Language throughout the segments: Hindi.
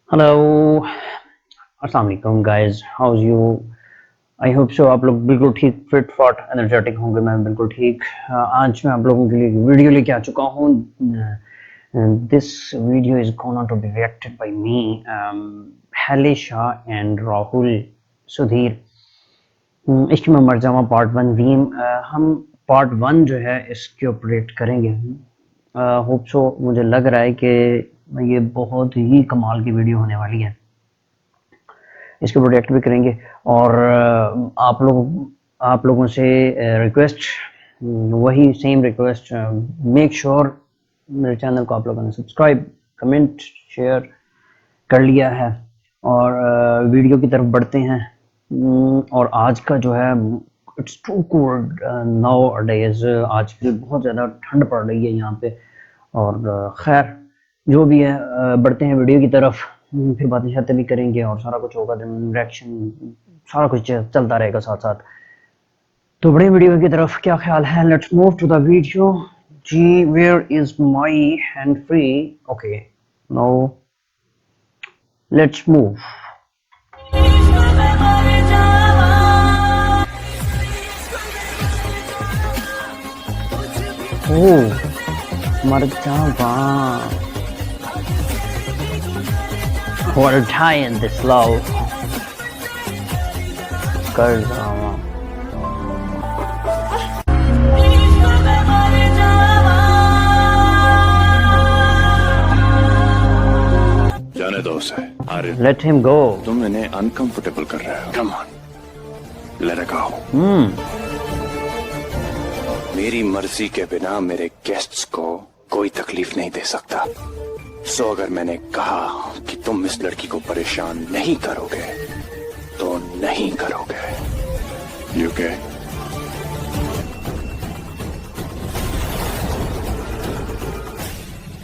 हेलो। अस्सलाम वालेकुम guys, house you? I hope so आप लोग बिल्कुल ठीक फिट फॉट एनर्जेटिक होंगे। मैं बिल्कुल ठीक। आज मैं आप लोगों के लिए एक वीडियो लेके आ चुका हूँ। This video is gonna to be reacted by me, Hailey Shah and Rahul Sudhir. Ishq Mein Mar Jawa part one वीम। हम पार्ट वन जो है इसके ऊपर रिएक्ट करेंगे। होप सो, मुझे लग रहा है कि ये बहुत ही कमाल की वीडियो होने वाली है। इसके प्रोडक्ट भी करेंगे और आप लोगों से रिक्वेस्ट, वही सेम रिक्वेस्ट, मेक श्योर मेरे चैनल को आप लोगों ने सब्सक्राइब, कमेंट, शेयर कर लिया है और वीडियो की तरफ बढ़ते हैं। और आज का जो है, it's too cold nowadays. आजकल बहुत ज़्यादा ठंड पड़ रही है यहाँ पे। और खैर जो भी है, बढ़ते हैं वीडियो की तरफ। फिर बातें शातें भी करेंगे और सारा कुछ होगा, रिएक्शन, सारा कुछ चलता रहेगा साथ साथ। तो बड़े वीडियो की तरफ क्या ख्याल है? Let's move to the video. जी, where is my hand free? Okay, no, let's move. Oh, Mar Jawa, or die in this love, कर जावा। जाने दो उसे। Arif, Let him go. तुम इन्हें अनकंफर्टेबल कर रहे हो। Come on, let it go. मेरी मर्जी के बिना मेरे गेस्ट्स को कोई तकलीफ नहीं दे सकता। सो अगर मैंने कहा कि तुम इस लड़की को परेशान नहीं करोगे तो नहीं करोगे। यूके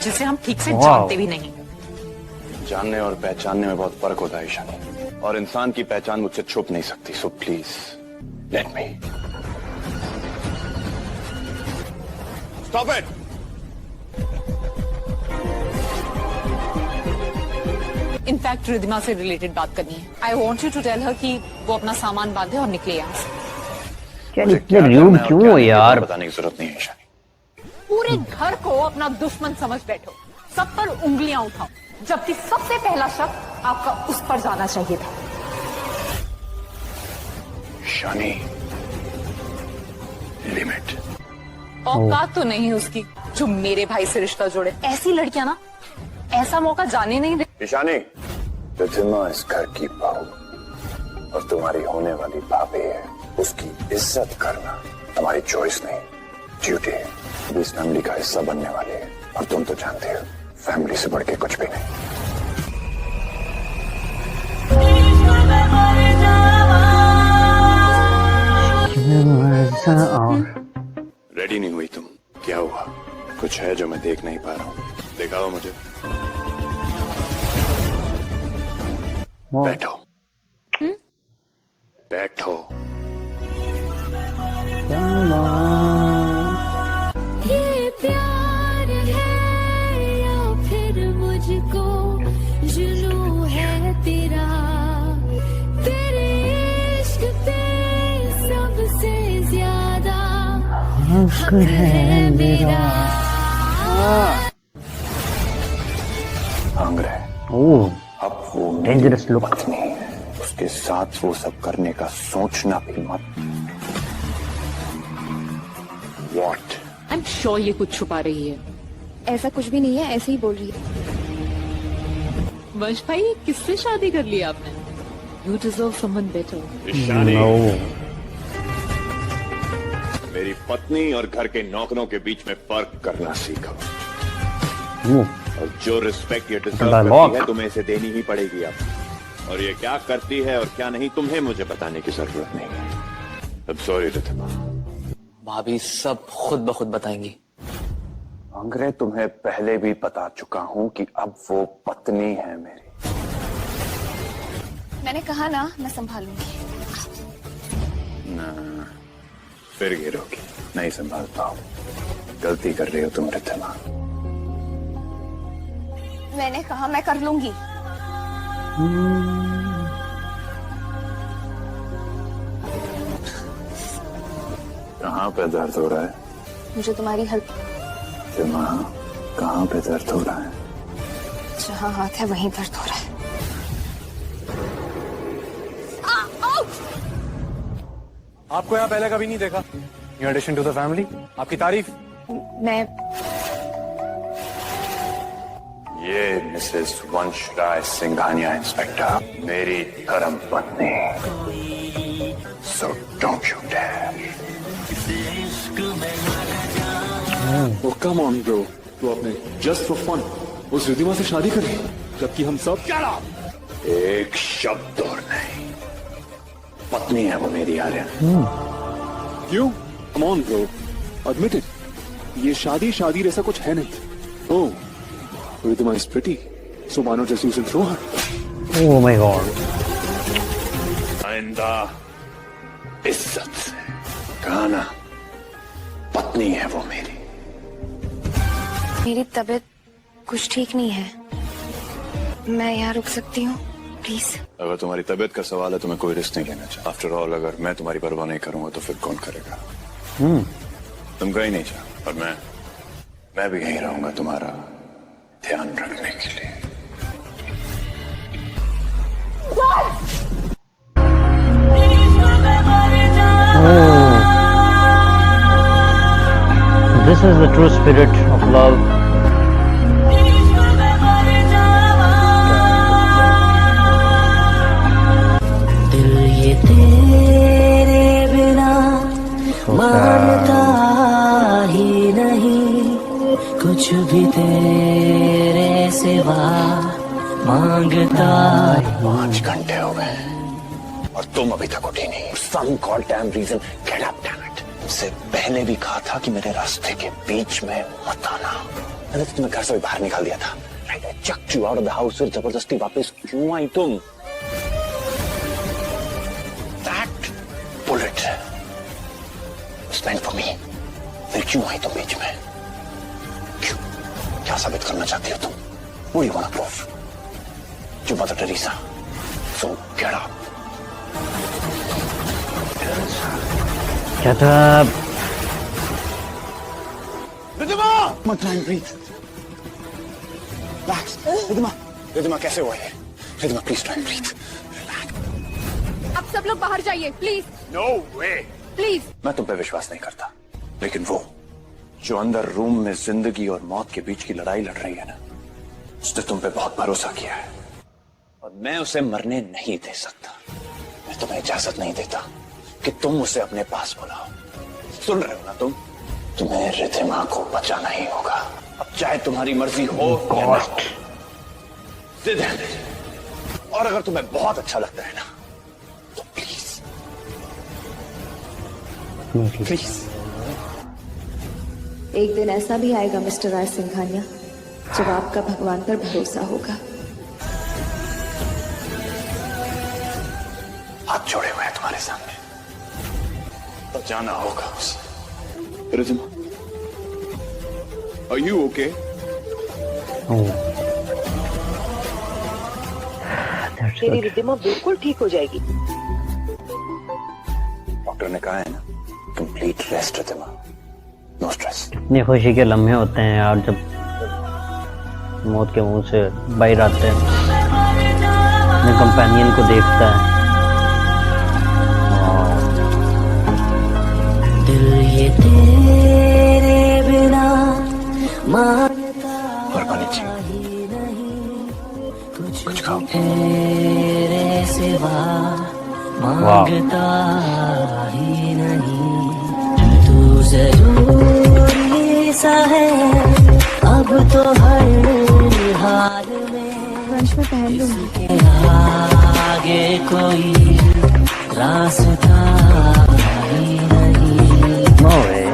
जिसे हम ठीक से जानते भी नहीं। जानने और पहचानने में बहुत फर्क होता है ईशानी, और इंसान की पहचान मुझसे छुप नहीं सकती। So please let me stop it. In fact Riddhima से रिलेटेड बात करनी है। I want you to tell her कि वो अपना सामान बांधे और निकले यहाँ से। क्या इतने रूड क्यों हो यार? बताने की जरूरत नहीं है ईशानी। पूरे घर को अपना दुश्मन समझ बैठो, सब पर उंगलियां उठाओ, जबकि सबसे पहला शक आपका उस पर जाना चाहिए था। ईशानी, लिमिट। औकात तो नहीं उसकी जो मेरे भाई से रिश्ता जोड़े। ऐसी लड़कियां ना ऐसा मौका जाने नहीं दे। ईशानी, रिद्धिमा इस घर की बहू और तुम्हारी होने वाली भाभी है। उसकी इज्जत करना तुम्हारी चॉइस नहीं, ड्यूटी है। इस फैमिली का हिस्सा बनने वाली है और तुम तो जानते हो, फैमिली से बढ़ के कुछ भी नहीं। रेडी नहीं हुई तुम? क्या हुआ? कुछ है जो मैं देख नहीं पा रहा हूँ? दिखाओ मुझे। बैठो। बैठो। ये प्यार है या फिर मुझको जुनू है तेरा, तेरे इश्क पे सबसे ज्यादा हक है मेरा। अंग्रेज, ओह, अब वो डेंजरस लुक। पत्नी है, उसके साथ वो सब करने का सोचना भी मत। What? आई एम श्योर ये कुछ छुपा रही है। ऐसा कुछ भी नहीं है, ऐसे ही बोल रही है। वंश भाई, किससे शादी कर ली आपने? You deserve someone better. Ishani, no, मेरी पत्नी और घर के नौकरों के बीच में फर्क करना सीखो। और जो रिस्पेक्ट ये डिजर्व करती है तुम्हें इसे देनी ही पड़ेगी अब। और ये क्या करती है और क्या नहीं, तुम्हें मुझे बताने की जरूरत नहीं है। अब सॉरी रिद्धिमा, भाभी सब खुद ब खुद बताएंगी। अंग्रेज, तुम्हें पहले भी बता चुका हूं कि अब वो पत्नी है मेरी। मैंने कहा ना, मैं संभालूंगी। ना, फिर गिरोगी। नहीं संभाल पाओ। गलती कर रही हो तुम रिद्धिमा। मैंने कहा मैं कर लूंगी। कहाँ पे दर्द हो रहा है? मुझे तुम्हारी हर दिमाग कहाँ पे दर्द हो रहा है? जहाँ हाथ है वहीं दर्द हो रहा है। आपको यहाँ पहले कभी नहीं देखा। In addition to the family, आपकी तारीफ। मैं ये मिसेस वंशराय सिंघानिया इंस्पेक्टर, मेरी धर्म पत्नी। So don't you dare. Oh, come on, bro. तो आपने just for fun उस रिद्धिमा से शादी करी, जबकि हम सब एक शब्द और नहीं, पत्नी है वो मेरी आर्यन। क्यों? Come on, bro. Admit it. ये शादी जैसा कुछ है नहीं। Oh, Riddhima is pretty. So why not just use and throw her? Oh my god. आइंदा इज्जत से कहा ना, पत्नी है वो मेरी। मेरी तबीयत कुछ ठीक नहीं है, मैं यहाँ रुक सकती हूँ प्लीज? अगर तुम्हारी तबीयत का सवाल है तो मैं कोई रिस्क नहीं लेना चाहता। आफ्टर ऑल, अगर मैं तुम्हारी परवाह नहीं करूंगा तो फिर कौन करेगा? तुम कहीं नहीं जाओ और मैं भी यहीं रहूंगा तुम्हारा ध्यान रखने के लिए। This is the true spirit of love. दिल ये तेरे बिना मानता ही नहीं, कुछ भी तेरे सिवा मांगता। 5 घंटे हो गए और तुम अभी तक उठी नहीं। Some goddamn reason, get up, damn it. तुमसे पहले भी कहा था कि मेरे रास्ते के बीच में मत आना। मैंने तो तुम्हें घर से भी बाहर निकाल दिया था। Right, I chucked you out of the house। फिर जबरदस्ती वापस क्यों आई तुम? That bullet was meant for me। फिर क्यों आई तुम बीच में? क्यों? क्या साबित करना चाहती हो तुम? What do you want to prove? You Mother Teresa। So get up। Shut up. Riddhima! मत try and breathe। Relax। Riddhima कैसे हुआ ये? Riddhima please try and breathe। Relax। आप सब लोग बाहर जाइए प्लीज No way। प्लीज। मैं तुम पे विश्वास नहीं करता, लेकिन वो जो अंदर रूम में जिंदगी और मौत के बीच की लड़ाई लड़ रही है ना, उसने तुम पे बहुत भरोसा किया है और मैं उसे मरने नहीं दे सकता। मैं तुम्हें इजाजत नहीं देता कि तुम उसे अपने पास बुलाओ। सुन रहे हो ना तुम? तुम्हें रिद्धिमा को बचाना ही होगा, अब चाहे तुम्हारी मर्जी हो या ना हो। जिद है मेरी। और अगर तुम्हें बहुत अच्छा लगता है ना तो प्लीज प्लीज। एक दिन ऐसा भी आएगा मिस्टर राय सिंघानिया जब आपका भगवान पर भरोसा होगा। हाथ जोड़े हुए हैं तुम्हारे सामने, तो जाना होगा उसे। Riddhima, are you okay? Oh. तेरी रिद्धिमा बिल्कुल ठीक हो जाएगी। डॉक्टर ने कहा है ना, complete rest Riddhima, no stress. इतनी खुशी के लम्हे होते हैं यार जब मौत के मुंह से बाहर आते हैं, अपने कंपेनियन को देखता है। दिल ये तेरे बिना मानता और पानी चाहिए? ही नहीं, कुछ खाओ। तेरे सिवा मांगता ही नहीं। तू जरूरी सा है अब तो हर हाल में। वंश में पहन लूंगी। के आगे कोई रास्ता ही नहीं। No way.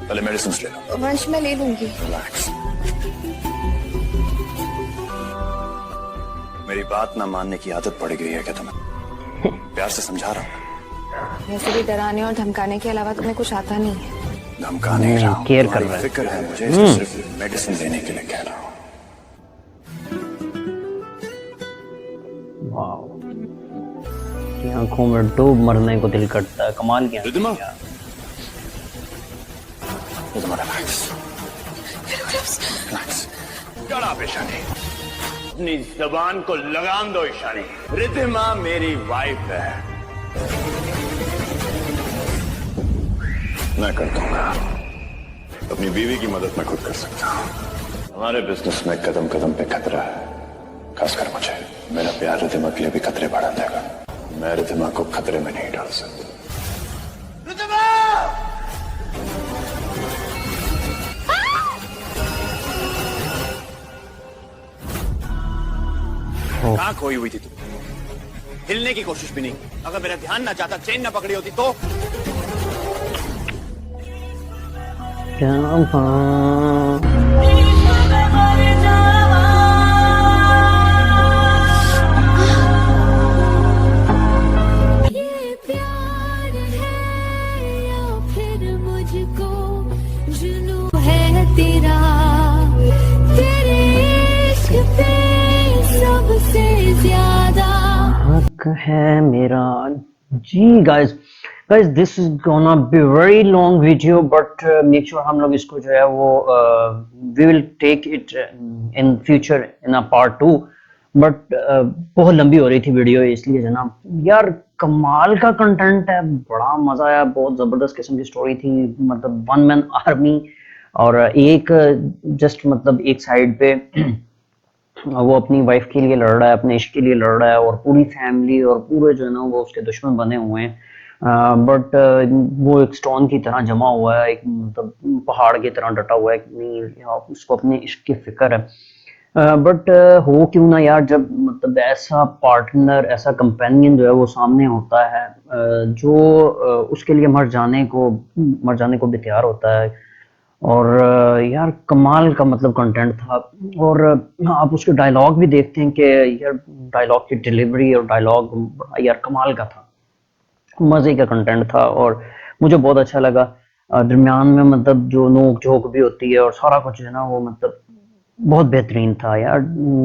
पहले मेडिसिन ले लो। वंश में ले लूंगी। रिलैक्स। मेरी बात ना मानने की आदत पड़ गई है क्या तुम्हें? प्यार से समझा रहा हूँ। वैसे भी डराने और धमकाने के अलावा तुम्हें कुछ आता नहीं है। धमका नहीं रहा हूँ, केयर कर तुम्हारी रहा है। फिक्र है मुझे, सिर्फ मेडिसिन लेने के लिए कह रहा हूँ। वाह, की आंखों में डूब मरने को दिल करता है। कमाल की आंखें रिद्धिमा, यार। चढ़ा पे ईशानी, अपनी जबान को लगाम दो ईशानी। रिद्धिमा मेरी वाइफ है, मैं कर दूंगा। अपनी बीवी की मदद मैं खुद कर सकता हूँ। हमारे बिजनेस में कदम कदम पे खतरा है, खासकर मुझे। मेरा प्यार रिद्धिमा के लिए भी खतरे बढ़ा देगा। मैं रिद्धिमा को खतरे में नहीं डाल सकता। रिद्धिमा! कहाँ खोई हुई थी तू? हिलने की कोशिश भी नहीं। अगर मेरा ध्यान ना चाहता, चेन ना पकड़ी होती तो। ये प्यार है या फिर मुझको जुनून है तेरा, तेरे इश्क पे सबसे ज्यादा हक है मेरा। जी guys, this is gonna be very long video, but make sure हम लोग इसको जो है वो we will take it in future in a part 2, but बहुत लंबी हो रही थी वीडियो, इसलिए जनाब यार कमाल का कंटेंट है, बड़ा मजा आया, बहुत जबरदस्त किस्म की स्टोरी थी। मतलब वन मैन आर्मी, और एक जस्ट मतलब एक साइड पे वो अपनी वाइफ के लिए लड़ रहा है, अपने इश्क के लिए लड़ रहा है, और पूरी फैमिली और पूरे जो है ना वो उसके दुश्मन बने हुए हैं। बट वो एक स्टोन की तरह जमा हुआ है, एक मतलब पहाड़ की तरह डटा हुआ है कि नहीं उसको अपने इश्क की फिक्र है। बट हो क्यों ना यार, जब मतलब ऐसा पार्टनर, ऐसा कंपेनियन जो है वो सामने होता है, जो उसके लिए मर जाने को भी तैयार होता है। और यार कमाल का मतलब कंटेंट था। और आप उसके डायलॉग भी देखते हैं कि यार डायलॉग की डिलीवरी और डायलॉग यार कमाल का था, मजे का कंटेंट था, और मुझे बहुत अच्छा लगा। दरमियान में मतलब जो नोक झोंक भी होती है और सारा कुछ है ना वो मतलब बहुत बेहतरीन था यार।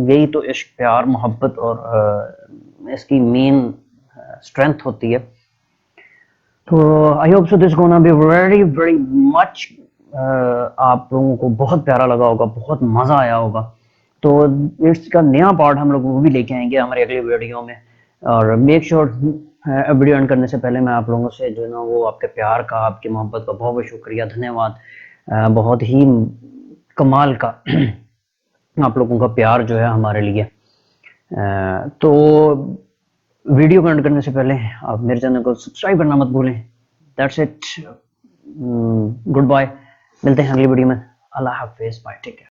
यही तो इश्क, प्यार, मोहब्बत और इसकी मेन स्ट्रेंथ होती है। तो I hope so this gonna be very very much, आप लोगों को बहुत प्यारा लगा होगा, बहुत मजा आया होगा। तो इसका नया पार्ट हम लोग वो भी लेके आएंगे हमारे अगले वीडियो में। और मेक श्योर वीडियो एंड करने से पहले मैं आप लोगों से जो है ना वो आपके प्यार का, आपकी मोहब्बत का बहुत बहुत शुक्रिया, धन्यवाद। बहुत ही कमाल का आप लोगों का प्यार जो है हमारे लिए। तो वीडियो को एंड करने से पहले आप मेरे चैनल को सब्सक्राइब करना मत भूलें। दैट्स इट, गुड बाय, मिलते हैं अगली वीडियो में। अल्लाह हाफिज़, बाय, टेक केयर।